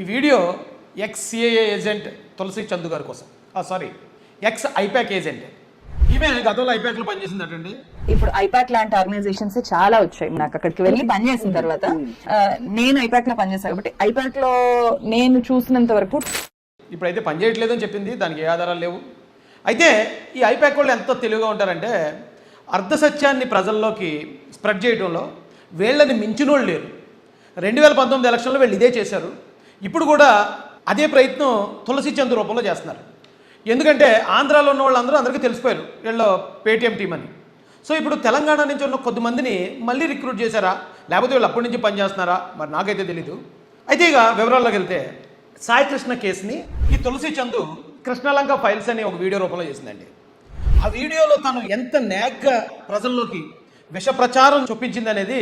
ఈ video X CIA agent తులసి చందు గారి కోసం, సారీ ఎక్స్ ఐపాక్ ఏజెంట్. ఈమె గతంలో ఐపాక్లో పనిచేసిందటండి. ఇప్పుడు ఐపాక్ లాంటి ఆర్గనైజేషన్స్ చాలా వచ్చాయి. నాకు అక్కడికి వెళ్ళి పనిచేసిన తర్వాత నేను ఐపాక్ లో పనిచేస్తాను కాబట్టి ఐపాక్ లో నేను చూసినంత వరకు ఇప్పుడైతే పనిచేయట్లేదని చెప్పింది, దానికి ఏ ఆధారాలు లేవు. అయితే ఈ ఐపాక్ వాళ్ళు ఎంత తెలివిగా ఉంటారంటే అర్ధ సత్యాన్ని ప్రజల్లోకి స్ప్రెడ్ చేయడంలో వీళ్ళని మించిన వాళ్ళు లేరు. 2019 ఎలక్షన్లో వీళ్ళు ఇదే చేశారు. ఇప్పుడు కూడా అదే ప్రయత్నం తులసి చందు రూపంలో చేస్తున్నారు. ఎందుకంటే ఆంధ్రాలో ఉన్న వాళ్ళందరూ అందరికీ తెలిసిపోయారు వీళ్ళు పేటీఎం టీం అని. సో ఇప్పుడు తెలంగాణ నుంచి ఉన్న కొద్దిమందిని మళ్ళీ రిక్రూట్ చేశారా, లేకపోతే వీళ్ళు అప్పటి నుంచి పనిచేస్తున్నారా, మరి నాకైతే తెలీదు. అయితే ఇక వివరాల్లోకి వెళ్తే సాయి కృష్ణ కేసుని ఈ తులసి చందు కృష్ణలంక ఫైల్స్ అని ఒక వీడియో రూపంలో చేసిందండి. ఆ వీడియోలో తను ఎంత నేగ్గా ప్రజల్లోకి విష ప్రచారం చొప్పించింది అనేది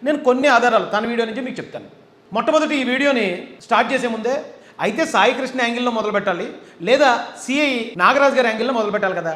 నేను కొన్ని ఆధారాలు తన వీడియో నుంచి మీకు చెప్తాను. మొట్టమొదటి ఈ వీడియోని స్టార్ట్ చేసే ముందే అయితే సాయి కృష్ణ యాంగిల్లో మొదలు పెట్టాలి, లేదా సిఐ నాగరాజు గారి యాంగిల్లో మొదలు పెట్టాలి కదా.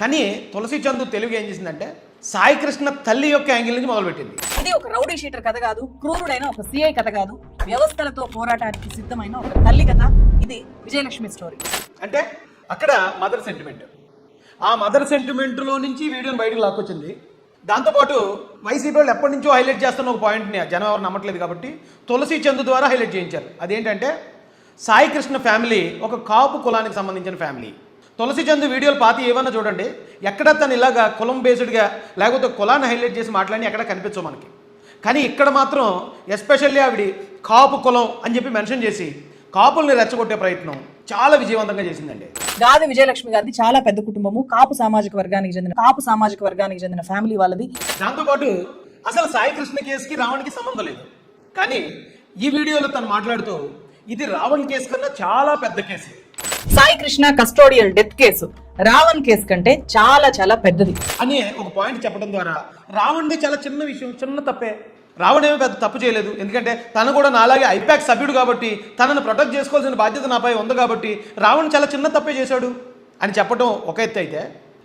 కానీ తులసి చందు తెలుగు ఏం చేసిందంటే సాయి కృష్ణ తల్లి యొక్క యాంగిల్ నుంచి మొదలుపెట్టింది. ఇది ఒక రౌడీ షీటర్ కథ కాదు, క్రూరుడైన ఒక సిఐ కథ కాదు, వ్యవస్థలతో పోరాటానికి సిద్ధమైన ఒక తల్లి కథ. ఇది విజయలక్ష్మి స్టోరీ. అంటే అక్కడ మదర్ సెంటిమెంట్, ఆ మదర్ సెంటిమెంట్లో నుంచి వీడియోని బయటకు లాక్కొచ్చింది. దాంతోపాటు వైసీపీ వాళ్ళు ఎప్పటి నుంచో హైలైట్ చేస్తున్న ఒక పాయింట్ని జనం ఎవరు నమ్మట్లేదు కాబట్టి తులసి చందు ద్వారా హైలైట్ చేయించారు. అదేంటంటే సాయి కృష్ణ ఫ్యామిలీ ఒక కాపు కులానికి సంబంధించిన ఫ్యామిలీ. తులసి చందు వీడియోలు పాతి ఏమన్నా చూడండి, ఎక్కడ తను ఇలాగా కులం బేస్డ్గా లేకపోతే కులాన్ని హైలైట్ చేసి మాట్లాడి ఎక్కడ కనిపించవు మనకి. కానీ ఇక్కడ మాత్రం ఎస్పెషల్లీ ఆవిడ కాపు కులం అని చెప్పి మెన్షన్ చేసి కాపుల్ని రెచ్చగొట్టే ప్రయత్నం చాలా విజయవంతంగా చేసిందండి. గాది విజయలక్ష్మి గారిది చాలా పెద్ద కుటుంబము, కాపు సామాజిక వర్గానికి చెందిన ఫ్యామిలీ వాళ్ళది. దాంతోపాటు అసలు సాయి కృష్ణ కేసుకి రావణ్కి సంబంధం లేదు. కానీ ఈ వీడియోలో తను మాట్లాడుతూ ఇది రావణ్ కేసు కన్నా చాలా పెద్ద case. Sai Krishna custodial death case Ravan case కంటే చాలా చాలా పెద్దది అని ఒక పాయింట్ చెప్పడం ద్వారా రావణ్ది చాలా చిన్న విషయం, చిన్న తప్పే. రావణ్ ఏమీ పెద్ద తప్పు చేయలేదు, ఎందుకంటే తను కూడా నాలాగే ఐపాక్ సభ్యుడు కాబట్టి తనను ప్రొటెక్ట్ చేసుకోవాల్సిన బాధ్యత నాపై ఉంది కాబట్టి రావణ్ చాలా చిన్న తప్పే చేశాడు అని చెప్పడం ఒక ఎత్తు అయితే,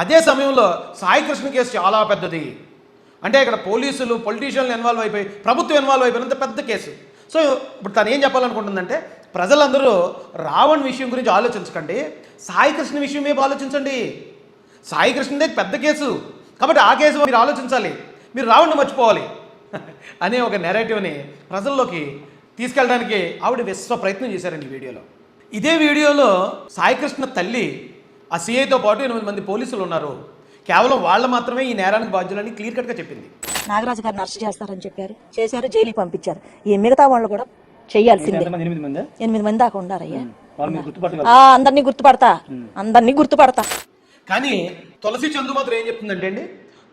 అదే సమయంలో సాయి కృష్ణ కేసు చాలా పెద్దది. అంటే ఇక్కడ పోలీసులు పొలిటీషియన్లు ఇన్వాల్వ్ అయిపోయి ప్రభుత్వం ఇన్వాల్వ్ అయిపోయినంత పెద్ద కేసు. సో ఇప్పుడు తను ఏం చెప్పాలనుకుంటుందంటే ప్రజలందరూ రావణ్ విషయం గురించి ఆలోచించకండి, సాయి కృష్ణ విషయం మీద ఆలోచించండి. సాయి కృష్ణదే పెద్ద కేసు కాబట్టి ఆ కేసు మీరు ఆలోచించాలి, మీరు రావణ్ని మర్చిపోవాలి అనే ఒక నెరేటివ్ని ప్రజల్లోకి తీసుకెళ్ళడానికి ఆవిడ విశ్వ ప్రయత్నం చేశారండి ఈ వీడియోలో. ఇదే వీడియోలో సాయి కృష్ణ తల్లి ఆ సిఐతో పాటు 8 మంది పోలీసులు ఉన్నారు, కేవలం వాళ్ళు మాత్రమే ఈ నేరానికి బాధ్యులని క్లియర్ కట్గా చెప్పింది. నాగరాజు గారిని అరెస్ట్ చేస్తారని చేశారు, జైలుకి పంపించారు. ఈ మిగతా వాళ్ళు కూడా చెయ్యాల్సిందే. 8 మంది దాకా ఉండారయ్యా. అందరినీ గుర్తుపడతా. కానీ తులసి చందు మాత్రం ఏం చెప్తుందంటే అండి,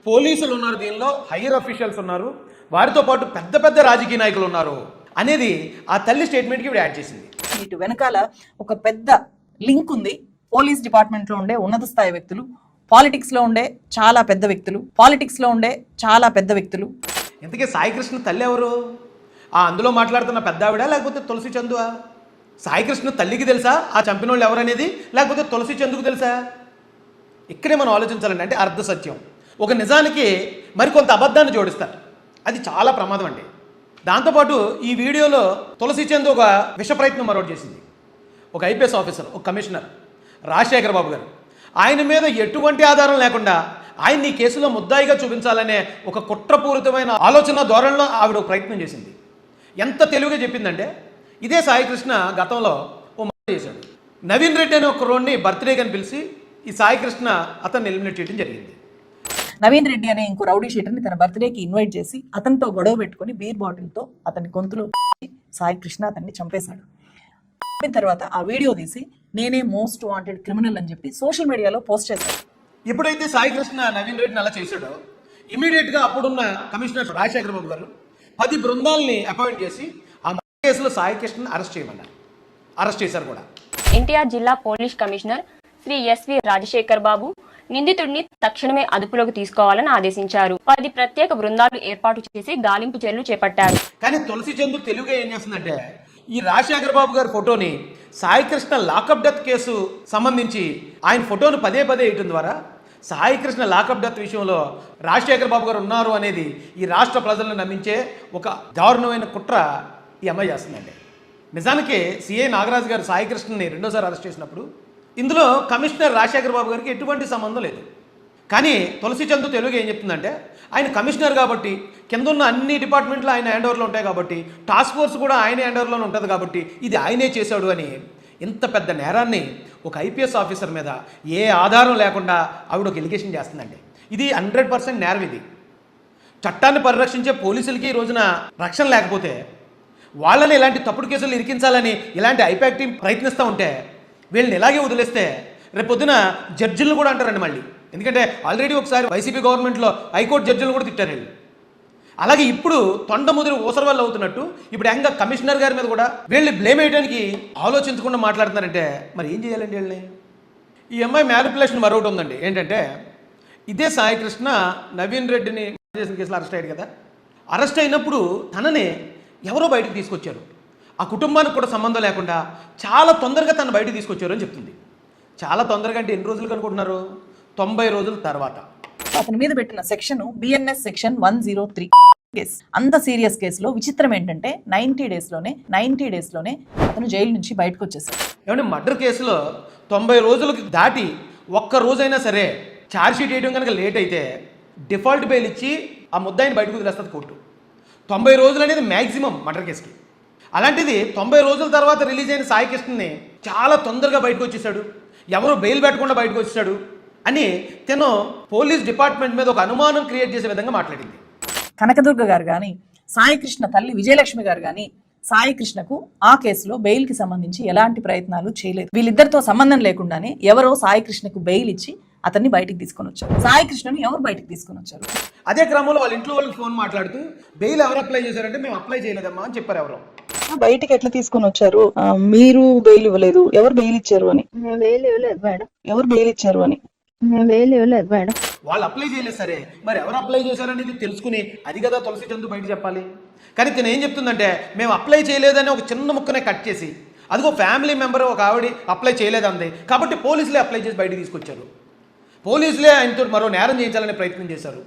పోలీసులు ఉన్నారు, దీనిలో హైయర్ అఫీషియల్స్ ఉన్నారు, వారితో పాటు పెద్ద పెద్ద రాజకీయ నాయకులు ఉన్నారు అనేది ఆ తల్లి స్టేట్మెంట్కి ఇప్పుడు యాడ్ చేసింది. ఇటు వెనకాల ఒక పెద్ద లింక్ ఉంది. పోలీస్ డిపార్ట్మెంట్లో ఉండే ఉన్నత స్థాయి వ్యక్తులు, పాలిటిక్స్ లో ఉండే చాలా పెద్ద వ్యక్తులు. ఇంతకీ సాయి కృష్ణ తల్లి ఎవరు? అందులో మాట్లాడుతున్న పెద్ద ఆవిడ లేకపోతే తులసి చందువా? సాయి కృష్ణ తల్లికి తెలుసా ఆ చంపిన వాళ్ళు ఎవరనేది, లేకపోతే తులసి చందుకు తెలుసా? ఇక్కడే మనం ఆలోచించాలండి. అంటే అర్ధ సత్యం ఒక నిజానికి మరికొంత అబద్ధాన్ని జోడిస్తారు, అది చాలా ప్రమాదం అండి. దాంతోపాటు ఈ వీడియోలో తులసి చందు ఒక విష ప్రయత్నం మరొకటి చేసింది. ఒక ఐపీఎస్ ఆఫీసర్, ఒక కమిషనర్ రాజశేఖర్ బాబు గారు, ఆయన మీద ఎటువంటి ఆధారం లేకుండా ఆయన్ని ఈ కేసులో ముద్దాయిగా చూపించాలనే ఒక కుట్రపూరితమైన ఆలోచన ధోరణిలో ఆవిడ ఒక ప్రయత్నం చేసింది. ఎంత తెలివిగా చెప్పిందంటే ఇదే సాయి కృష్ణ గతంలో ఓ మర్డర్ చేశాడు. నవీన్ రెడ్డి అనే ఒక రోడ్ని బర్త్డే అని పిలిచి ఈ సాయి కృష్ణ అతన్ని ఎలిమినేట్ చేయడం జరిగింది. నవీన్ రెడ్డి అనే ఇంకో రౌడీ షీటర్ని తన బర్త్డేకి ఇన్వైట్ చేసి అతనితో గొడవ పెట్టుకుని బీర్ బాటిల్తో అతని గొంతులో సాయి కృష్ణ అతన్ని చంపేశాడు. తర్వాత ఆ వీడియో తీసి నేనే మోస్ట్ వాంటెడ్ క్రిమినల్ అని చెప్పి సోషల్ మీడియాలో పోస్ట్ చేశాడు. ఎప్పుడైతే సాయి కృష్ణ నవీన్ రెడ్డిని అలా చేశాడో ఇమీడియట్గా అప్పుడున్న కమిషనర్ రాజశేఖర్ బాబు గారు 10 బృందాలని అపాయింట్ చేసి ఆ కేసులో సాయి కృష్ణని అరెస్ట్ చేయమన్నారు. అరెస్ట్ చేశారు కూడా. ఎన్టీఆర్ జిల్లా police commissioner Shri SV Rajasekhar Babu నిందితుడిని తక్షణమే అదుపులోకి తీసుకోవాలని ఆదేశించారు. 10 ప్రత్యేక బృందాలు ఏర్పాటు చేసి గాలింపు చర్యలు చేపట్టారు. కానీ తులసి చందు తెలుగుగా ఏం చేస్తుందంటే ఈ రాజశేఖర్ బాబు గారి ఫోటోని Sai Krishna lockup death case సంబంధించి ఆయన ఫోటోను పదే వేయటం ద్వారా సాయి కృష్ణ లాకప్ డెత్ విషయంలో రాజశేఖర్ బాబు గారు ఉన్నారు అనేది ఈ రాష్ట్ర ప్రజలను నమ్మించే ఒక దారుణమైన కుట్ర ఈ అమ్మాయి చేస్తుందండి. నిజానికి సిఐ నాగరాజు గారు సాయికృష్ణని రెండోసారి అరెస్ట్ చేసినప్పుడు ఇందులో కమిషనర్ రాజశేఖర్ బాబు గారికి ఎటువంటి సంబంధం లేదు. కానీ తులసి చందు తెలుగు ఏం చెప్తుందంటే ఆయన కమిషనర్ కాబట్టి కింద ఉన్న అన్ని డిపార్ట్మెంట్లు ఆయన హ్యాండ్ ఓవర్లో ఉంటాయి కాబట్టి టాస్క్ ఫోర్స్ కూడా ఆయన హ్యాండ్ ఓవర్లోనే ఉంటుంది కాబట్టి ఇది ఆయనే చేశాడు అని ఇంత పెద్ద నేరాన్ని ఒక ఐపీఎస్ ఆఫీసర్ మీద ఏ ఆధారం లేకుండా ఆవిడ ఒక ఎలిగేషన్ చేస్తుందండి. ఇది 100% నేరం. ఇది చట్టాన్ని పరిరక్షించే పోలీసులకి ఈ రోజున రక్షణ లేకపోతే వాళ్ళని ఇలాంటి తప్పుడు కేసులు ఇరికించాలని ఇలాంటి ఐపాక్ టీం ప్రయత్నిస్తూ ఉంటే వీళ్ళని ఇలాగే వదిలేస్తే రేపొద్దున జడ్జిలను కూడా అంటారండి మళ్ళీ. ఎందుకంటే ఆల్రెడీ ఒకసారి వైసీపీ గవర్నమెంట్లో హైకోర్టు జడ్జిలను కూడా తిట్టారు వీళ్ళు. అలాగే ఇప్పుడు తొండ ముదిరి ఊసర వల్ల అవుతున్నట్టు ఇప్పుడు ఎంగా కమిషనర్ గారి మీద కూడా వీళ్ళని బ్లేమ్ వేయడానికి ఆలోచించకుండా మాట్లాడుతున్నారంటే మరి ఏం చేయాలండి వీళ్ళని? ఈ అమ్మాయి మ్యానిపులేషన్ మరొకటి ఉందండి. ఏంటంటే ఇదే సాయికృష్ణ నవీన్ రెడ్డిని చేసిన కేసులో అరెస్ట్ అయ్యాడు కదా. అరెస్ట్ అయినప్పుడు తనని ఎవరో బయటకు తీసుకొచ్చారు. ఆ కుటుంబానికి కూడా సంబంధం లేకుండా చాలా తొందరగా తను బయటకు తీసుకొచ్చారు అని చెప్తుంది. చాలా తొందరగా అంటే ఎన్ని రోజులు అనుకుంటున్నారు? 90 రోజుల తర్వాత. అతని మీద పెట్టిన సెక్షన్ బిఎన్ఎస్ సెక్షన్ 103 కేసు. అంత సీరియస్ కేసులో విచిత్రం ఏంటంటే 90 డేస్లోనే అతను జైలు నుంచి బయటకు వచ్చేసాడు. ఏమంటే మర్డర్ కేసులో 90 రోజులకు దాటి ఒక్క రోజైనా సరే ఛార్జ్షీట్ వేయడం కనుక లేట్ అయితే డిఫాల్ట్ బెయిల్ ఇచ్చి ఆ ముద్దాయిని బయటకు వదిలేస్తుంది కోర్టు. 90 రోజులు అనేది మ్యాక్సిమం మర్డర్ కేసుకి. అలాంటిది 90 రోజుల తర్వాత రిలీజ్ అయిన సాయికృష్ణని చాలా తొందరగా బయటకు వచ్చేసాడు, ఎవరు బెయిల్ పెట్టకుండా బయటకు వచ్చేసాడు అని తను పోలీస్ డిపార్ట్మెంట్ మీద ఒక అనుమానం క్రియేట్ చేసే విధంగా మాట్లాడింది. కనకదుర్గ గారు కానీ సాయికృష్ణ తల్లి విజయలక్ష్మి గారు కానీ సాయికృష్ణకు ఆ కేసులో బెయిల్కి సంబంధించి ఎలాంటి ప్రయత్నాలు చేయలేదు. వీళ్ళిద్దరితో సంబంధం లేకుండానే ఎవరో సాయికృష్ణకు బెయిల్ ఇచ్చి అతన్ని బయటికి తీసుకొని వచ్చారు. సాయికృష్ణను ఎవరు బయటికి తీసుకొని వచ్చారు? అదే క్రమంలో వాళ్ళ ఇంట్లో వాళ్ళకి ఫోన్ మాట్లాడుతూ బెయిల్ ఎవరు అప్లై చేశారంటే మేము అప్లై చేయలేదమ్మా అని చెప్పారు. ఎవరో బయటికి ఎట్లా తీసుకొని వచ్చారు? మీరు బెయిల్ ఇవ్వలేదు, ఎవరు బెయిల్ ఇచ్చారు అని? బెయిల్ ఇవ్వలేదు మేడం. ఎవరు బెయిల్ ఇచ్చారు అని? బెయిల్ ఇవ్వలేదు మేడం. వాళ్ళు అప్లై చేయలేదు. సరే మరి ఎవరు అప్లై చేశారనేది తెలుసుకుని అది కదా తులసి చందు బయట చెప్పాలి. కానీ తను ఏం చెప్తుందంటే మేము అప్లై చేయలేదని ఒక చిన్న ముక్కనే కట్ చేసి అదిగో ఫ్యామిలీ మెంబర్ ఒక ఆవిడ అప్లై చేయలేదంది కాబట్టి పోలీసులే అప్లై చేసి బయటకు తీసుకొచ్చారు. పోలీసులే ఆయనతో మరో నేరం చేయించాలనే ప్రయత్నం చేశారు.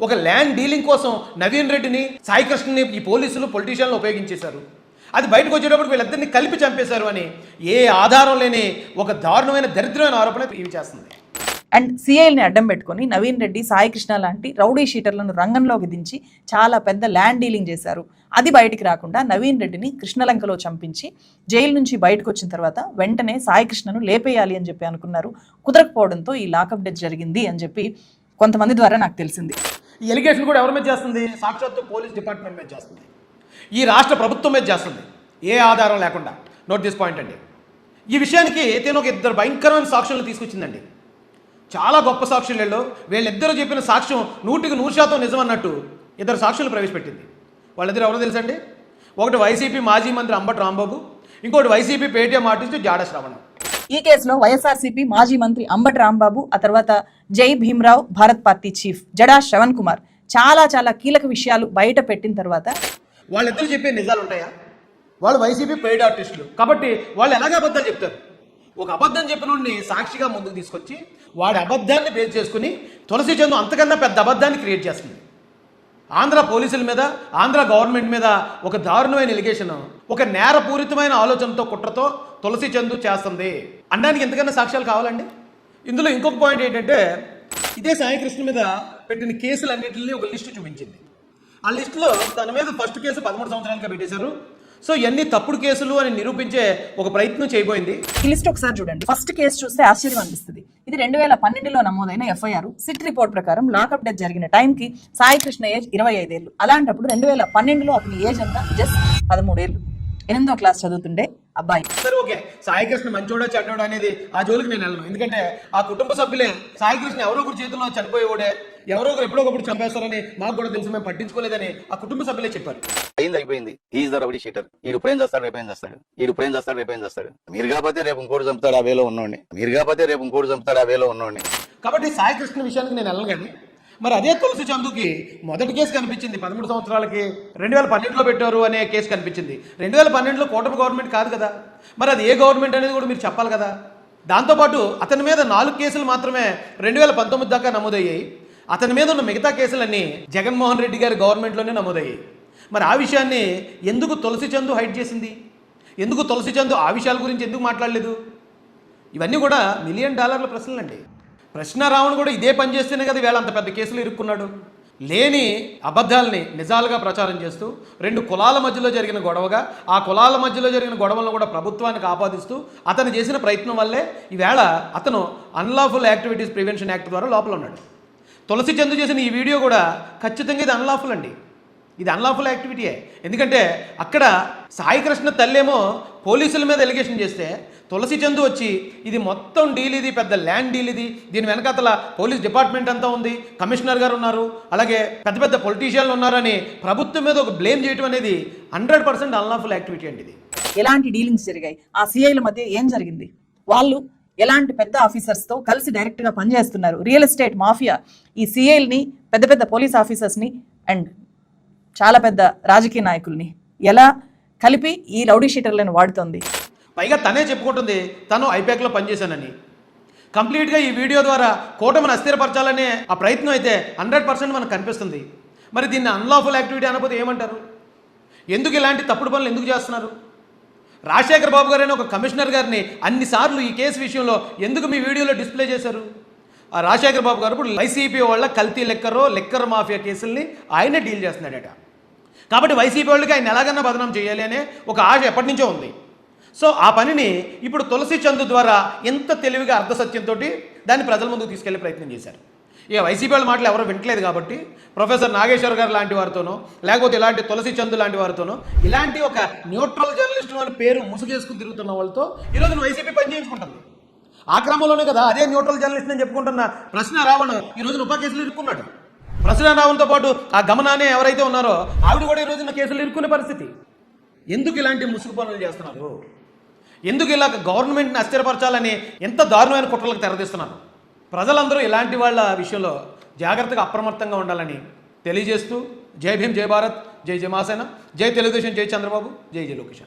ఒక ల్యాండ్ డీలింగ్ కోసం నవీన్ రెడ్డిని సాయికృష్ణని ఈ పోలీసులు పొలిటీషియన్లు ఉపయోగించేశారు. అది బయటకు వచ్చేటప్పుడు వీళ్ళిద్దరిని కలిపి చంపేశారు అని ఏ ఆధారం లేని ఒక దారుణమైన దరిద్రమైన ఆరోపణ ఇవి చేస్తుంది. అండ్ సిఐల్ని అడ్డం పెట్టుకొని నవీన్ రెడ్డి సాయికృష్ణ లాంటి రౌడీ షీటర్లను రంగంలోకి దించి చాలా పెద్ద ల్యాండ్ డీలింగ్ చేశారు. అది బయటికి రాకుండా నవీన్ రెడ్డిని కృష్ణలంకలో చంపించి జైలు నుంచి బయటకు వచ్చిన తర్వాత వెంటనే సాయికృష్ణను లేపేయాలి అని చెప్పి అనుకున్నారు. కుదరకపోవడంతో ఈ లాకప్ డెత్ జరిగింది అని చెప్పి కొంతమంది ద్వారా నాకు తెలిసింది. ఈ ఎలిగేషన్ కూడా ఎవరి మీద చేస్తుంది? సాక్షాత్తు పోలీస్ డిపార్ట్మెంట్ మీద చేస్తుంది, ఈ రాష్ట్ర ప్రభుత్వం మీద చేస్తుంది, ఏ ఆధారం లేకుండా. నోట్ దిస్ పాయింట్ అండి. ఈ విషయానికి తేను ఒక 2 భయంకరమైన సాక్ష్యాలను తీసుకొచ్చిందండి. చాలా గొప్ప సాక్షులలో వీళ్ళిద్దరూ చెప్పిన సాక్ష్యం 100% నిజం అన్నట్టు 2 సాక్షులు ప్రవేశపెట్టింది. వాళ్ళిద్దరు ఎవరో తెలుసండి? ఒకటి వైసీపీ మాజీ మంత్రి అంబటి రాంబాబు, ఇంకోటి వైసీపీ పేటీఎం ఆర్టిస్ట్ జాడ శ్రవణ్. ఈ కేసులో వైఎస్ఆర్సీపీ మాజీ మంత్రి అంబటి రాంబాబు, ఆ తర్వాత జై భీమ్రావ్ భారత్ పార్టీ చీఫ్ జడా శ్రవణ్ కుమార్ చాలా కీలక విషయాలు బయట పెట్టిన తర్వాత వాళ్ళిద్దరు చెప్పే నిజాలు ఉంటాయా? వాళ్ళు వైసీపీ పెయిడ్ ఆర్టిస్టులు కాబట్టి వాళ్ళు ఎలాగ అబద్ధాలు చెప్తారు? ఒక అబద్ధం చెప్పిన వాడిని సాక్షిగా ముందుకు తీసుకొచ్చి వాడి అబద్ధాన్ని బేస్ చేసుకుని తులసి చందు అంతకన్నా పెద్ద అబద్ధాన్ని క్రియేట్ చేస్తుంది. ఆంధ్ర పోలీసుల మీద, ఆంధ్ర గవర్నమెంట్ మీద ఒక దారుణమైన ఎలిగేషన్, ఒక నేరపూరితమైన ఆలోచనతో కుట్రతో తులసి చందు చేస్తుంది అనడానికి ఎంతకన్నా సాక్ష్యాలు కావాలండి? ఇందులో ఇంకొక పాయింట్ ఏంటంటే ఇదే సాయికృష్ణ మీద పెట్టిన కేసులన్నింటినీ ఒక లిస్టు చూపించింది. ఆ లిస్టులో తన మీద ఫస్ట్ కేసు 13 సంవత్సరాలుగా పెట్టేశారు. సో ఇవన్నీ తప్పుడు కేసులు అని నిరూపించే ఒక ప్రయత్నం చేయబోయింది. ఈ లిస్ట్ ఒకసారి చూడండి. ఫస్ట్ కేసు చూస్తే ఆశ్చర్యం అనిపిస్తుంది. ఇది 2012లో నమోదైన ఎఫ్ఐఆర్. సిట్ రిపోర్ట్ ప్రకారం లాకప్ డెత్ జరిగిన టైంకి సాయికృష్ణ ఏజ్ 25 ఏళ్ళు. అలాంటప్పుడు 2012లో అతని ఏజ్ అంతా జస్ట్ 13 ఏళ్ళు. 8వ క్లాస్ చదువుతుండే అబ్బాయి. సరే ఓకే, సాయికృష్ణ మంచోడా చెడ్డోడా అనేది ఆ జోలికి నేను వెళ్ళను. ఎందుకంటే ఆ కుటుంబ సభ్యులే సాయికృష్ణ ఎవరో ఒకరు చేతుల్లో చనిపోయేవాడే, ఎవరో ఒకరు ఎప్పుడో ఒకప్పుడు చంపేస్తారని మాకు కూడా తెలుసు, మేము పట్టించుకోలేదని ఆ కుటుంబ సభ్యులే చెప్పారు. అయిపోయింది. Is the rowdy sheeter. ఈడు ప్రేమ చేస్తాడు, రేపేం చేస్తాడు, ఈడు ప్రేమ చేస్తాడు, రేపేం చేస్తాడు. మీరు కాకపోతే రేపు ఇంకోటి చంపుతాడు, ఆ వేలో ఉన్నోడిని. మీరు కాకపోతే రేపు ఇంకోటి చంపుతాడు, ఆ వేలో ఉన్నోడిని. కాబట్టి సాయికృష్ణ విషయానికి నేను వెళ్ళను. కానీ మరి అదే తులసి చందుకి మొదటి కేసు కనిపించింది 13 సంవత్సరాలకి 2012లో పెట్టారు అనే కేసు కనిపించింది. 2012లో కూటమి గవర్నమెంట్ కాదు కదా, మరి అది ఏ గవర్నమెంట్ అనేది కూడా మీరు చెప్పాలి కదా. దాంతోపాటు అతని మీద 4 కేసులు మాత్రమే 2019 దాకా నమోదయ్యాయి. అతని మీద ఉన్న మిగతా కేసులన్నీ జగన్మోహన్ రెడ్డి గారి గవర్నమెంట్లోనే నమోదయ్యాయి. మరి ఆ విషయాన్ని ఎందుకు తులసి చందు హైడ్ చేసింది? ఎందుకు తులసి చందు ఆ విషయాల గురించి ఎందుకు మాట్లాడలేదు? ఇవన్నీ కూడా $1 మిలియన్ ప్రశ్నలండి. ప్రశ్నారావును కూడా ఇదే పని చేస్తేనే కదా వీళ్ళ అంత పెద్ద కేసులు ఇరుక్కున్నాడు. లేని అబద్ధాలని నిజాలుగా ప్రచారం చేస్తూ 2 కులాల మధ్యలో జరిగిన గొడవగా, ఆ కులాల మధ్యలో జరిగిన గొడవలను కూడా ప్రభుత్వానికి ఆపాదిస్తూ అతను చేసిన ప్రయత్నం వల్లే ఈవేళ అతను అన్లాఫుల్ యాక్టివిటీస్ ప్రివెన్షన్ యాక్ట్ ద్వారా లోపల ఉన్నాడు. తులసి చందు చేసిన ఈ వీడియో కూడా ఖచ్చితంగా ఇది అన్లాఫుల్ అండి. ఇది అన్లాఫుల్ యాక్టివిటీయే. ఎందుకంటే అక్కడ సాయి కృష్ణ తల్లేమో పోలీసుల మీద ఎలిగేషన్ చేస్తే తులసి చందు వచ్చి ఇది మొత్తం డీల్, ఇది పెద్ద ల్యాండ్ డీల్, ఇది దీని వెనకాతల పోలీస్ డిపార్ట్మెంట్ అంతా ఉంది, కమిషనర్ గారు ఉన్నారు, అలాగే పెద్ద పెద్ద పొలిటీషియన్లు ఉన్నారని ప్రభుత్వం మీద ఒక బ్లేమ్ చేయడం అనేది 100% అన్లాఫుల్ యాక్టివిటీ అండి. ఇది ఎలాంటి డీలింగ్స్ జరిగాయి, ఆ సిఐల మధ్య ఏం జరిగింది, వాళ్ళు ఎలాంటి పెద్ద ఆఫీసర్స్తో కలిసి డైరెక్ట్గా పనిచేస్తున్నారు, రియల్ ఎస్టేట్ మాఫియా ఈ సిఐల్ని, పెద్ద పెద్ద పోలీస్ ఆఫీసర్స్ని అండ్ చాలా పెద్ద రాజకీయ నాయకుల్ని ఎలా కలిపి ఈ రౌడీ షీటర్లను వాడుతోంది. పైగా తనే చెప్పుకుంటుంది తను ఐపాక్లో పనిచేశానని. కంప్లీట్గా ఈ వీడియో ద్వారా కూటమిని అస్థిరపరచాలనే ఆ ప్రయత్నం అయితే 100% మనకు కనిపిస్తుంది. మరి దీన్ని అన్లాఫుల్ యాక్టివిటీ అనకపోతే ఏమంటారు? ఎందుకు ఇలాంటి తప్పుడు పనులు ఎందుకు చేస్తున్నారు? రాజశేఖర్ బాబు గారైన ఒక కమిషనర్ గారిని అన్నిసార్లు ఈ కేసు విషయంలో ఎందుకు మీ వీడియోలో డిస్ప్లే చేశారు? ఆ రాజశేఖర్ బాబు గారు ఇప్పుడు వైసీపీ వాళ్ళ కల్తీ లెక్కర్ మాఫియా కేసుల్ని ఆయనే డీల్ చేస్తున్నాడట. కాబట్టి వైసీపీ వాళ్ళకి ఆయన ఎలాగన్నా బదనాం చేయాలి అనే ఒక ఆశ ఎప్పటి నుంచో ఉంది. సో ఆ పనిని ఇప్పుడు తులసి చందు ద్వారా ఎంత తెలివిగా అర్ధసత్యంతో దాన్ని ప్రజల ముందుకు తీసుకెళ్లే ప్రయత్నం చేశారు. ఇక వైసీపీ వాళ్ళ మాటలు ఎవరో వింటలేదు కాబట్టి ప్రొఫెసర్ నాగేశ్వర్ గారు లాంటి వారితోనో, లేకపోతే ఇలాంటి తులసి చందు లాంటి వారితోనో, ఇలాంటి ఒక న్యూట్రల్ జర్నలిస్ట్ వాళ్ళ పేరు ముసుగేసుకుని తిరుగుతున్న వాళ్ళతో ఈరోజు వైసీపీ పని చేయించుకుంటుంది. ఆ క్రమంలోనే కదా అదే న్యూట్రల్ జర్నలిస్ట్ అని చెప్పుకుంటున్న ప్రశ్నారావణ్ ఈ రోజున ఉప కేసులు ఇరుక్కున్నాడు. ప్రశ్నారావణ్తో పాటు ఆ గమనాన్ని ఎవరైతే ఉన్నారో ఆవిడ కూడా ఈ రోజున కేసులు ఇరుక్కునే పరిస్థితి. ఎందుకు ఇలాంటి ముసుగు పనులు చేస్తున్నారు? ఎందుకు ఇలా గవర్నమెంట్ని అస్థిరపరచాలని ఎంత దారుణమైన కుట్రలకు తెరదీస్తున్నారు? ప్రజలందరూ ఇలాంటి వాళ్ళ విషయంలో జాగ్రత్తగా అప్రమత్తంగా ఉండాలని తెలియజేస్తూ జై భీమ్, జై భారత్, జై జనసేన, జై తెలుగుదేశం, జై చంద్రబాబు, జై లోకేష్.